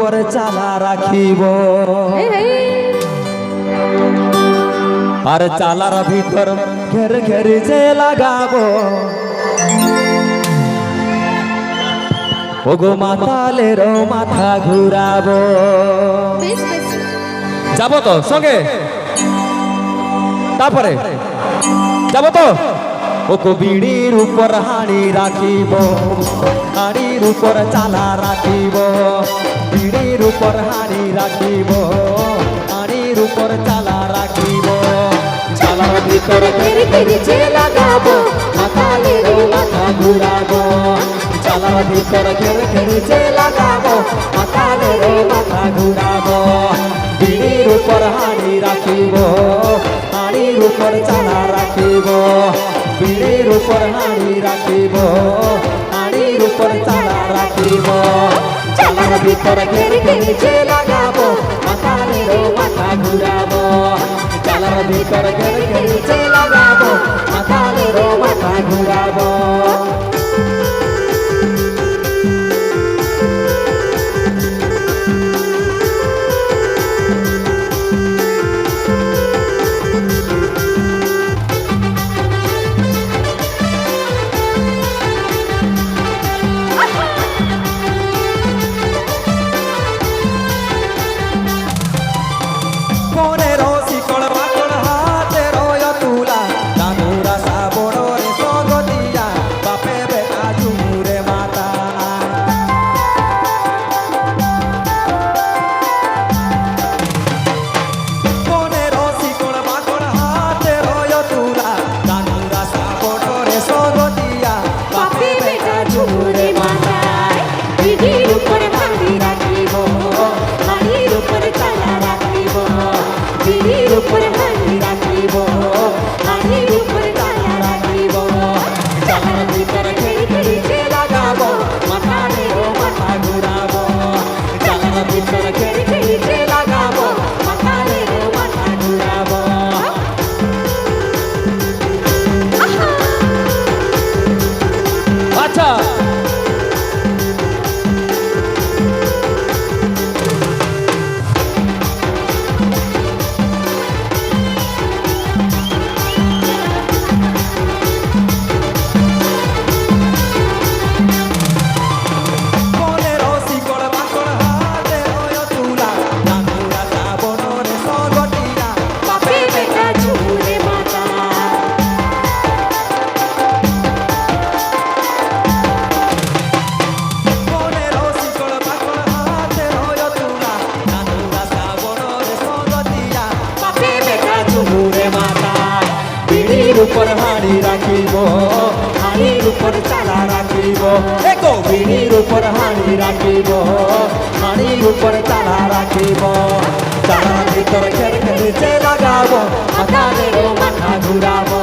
উপর চালা রাখিব আর চালার ভিতর ঘের ঘের যে লাগাবো ওগো মাতালের মাথা ঘুরাবো যাবো তো সঙ্গে তারপরে যাবো তো ওগো বিড়ির উপর হাড়ি রাখিব হাড়ির উপর চালা রাখিব বিড়ির উপর হাড়ি রাখিব হাড়ির উপর চালা রাখিব চালার ভিতর ঘের ঘের যে লাগাবো মাতালের মাথা ঘুরাবো চালার ভিতর ঘের ঘের যে লাগাবো মাতালের মাথা ঘুরাবো বিড়ির উপর হাড়ি রাখিব হাড়ির উপর চালা রাখিব বিড়ির উপর হাড়ি রাখিব হাড়ির উপর চালা রাখিব চালার ভিতর ঘের ঘের যে লাগাবো মাতালের মাথা ঘুরাবো চালার ভিতর ঘের ঘের যে লাগাবো মাতালের মাথা ঘুরাবো উপর হাড়ি রাখিব হাড়ির উপর চালা রাখিব এগো বিড়ির উপর হাড়ি রাখিব হাড়ির উপর চালা রাখিব চালার ভিতর ঘের ঘের যে লাগাবো মাতালের মাথা ঘুরাবো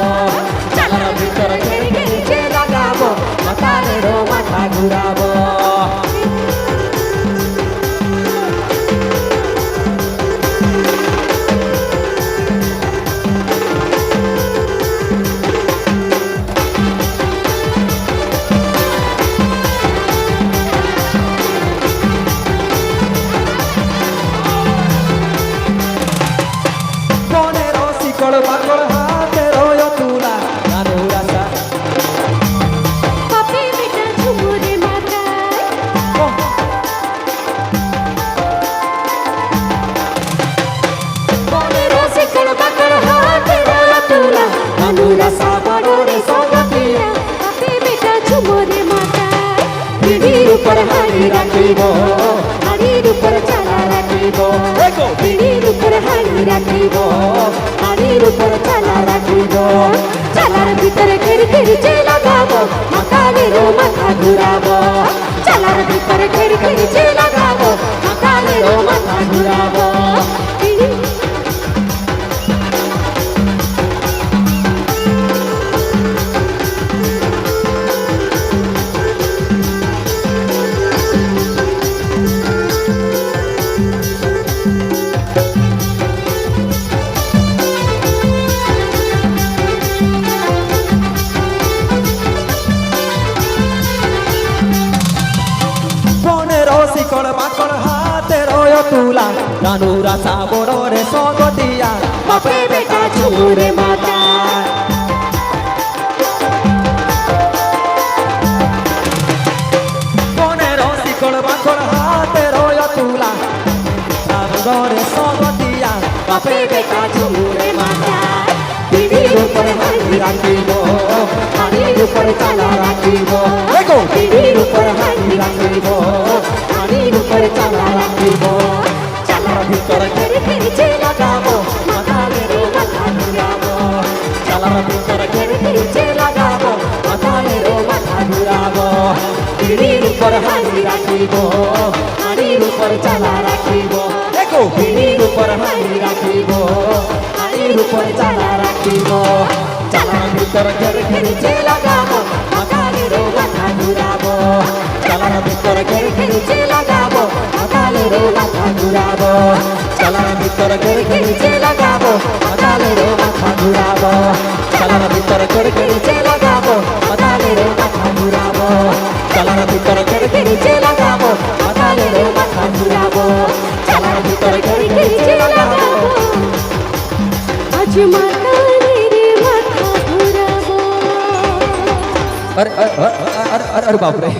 চালার ভিতর ঘের ঘের যে লাগাবো মাতালের মাথা ঘুরাবো উপর হাড়ি রাখিব হাড়ির উপর চালা রাখিব বিড়ির উপর হাড়ি রাখিব হাড়ির উপর চালা রাখিব চালার ভিতরে ঘের ঘের যে লাগাবো মাতালের মাথা ঘুরাবো চালার ভিতরে ঘের ঘের যে লাগাবো মাতালের মাথা ঘুরাবো রানুর আশা বড় রে সগতিয়া বাপে বেটা চুরে মাতা মনের শিকড় বাঁকড় হাতে রয় তুলা রানুরে সগতিয়া বাপে বেটা চুরে মাতা পিড়ির উপর হাড়ি রাখিব হাড়ির উপর চালা রাখিব পিড়ির উপর হাড়ি রাখিব হাড়ির উপর চালা রাখিব চালার ভিতর ঘেরে ঘেরে লাগাবো মাথালের মাথা ঘুরাবো চালার ভিতর ঘেরে ঘেরে লাগাবো মাথালের মাথা ঘুরাবো পিড়ির উপর হাড়ি রাখিব হাড়ির উপর চালা রাখিব পিড়ির উপর হাড়ি রাখিব হাড়ির উপর চালা রাখিব চালার ভিতর ঘেরে ঘেরে লাগাবো মাথালের মাথা ঘুরাবো চালার ভিতর ঘেরে ঘেরে লাগাবো মাথালের মাথা ঘুরাবো চালার ভিতর ঘেরে ঘেরে লাগাবো মাথালের মাথা ঘুরাবো চালার ভিতর ঘেরে ঘেরে লাগাবো মাথালের মাথা ঘুরাবো চালার ভিতর ঘেরে ঘেরে লাগাবো মাথালের মাথা ঘুরাবো চালার ভিতর ঘেরে ঘেরে লাগাবো আজ মাথালের মাথা ঘুরাবো। अरे अरे अरे अरे अरे बाप रे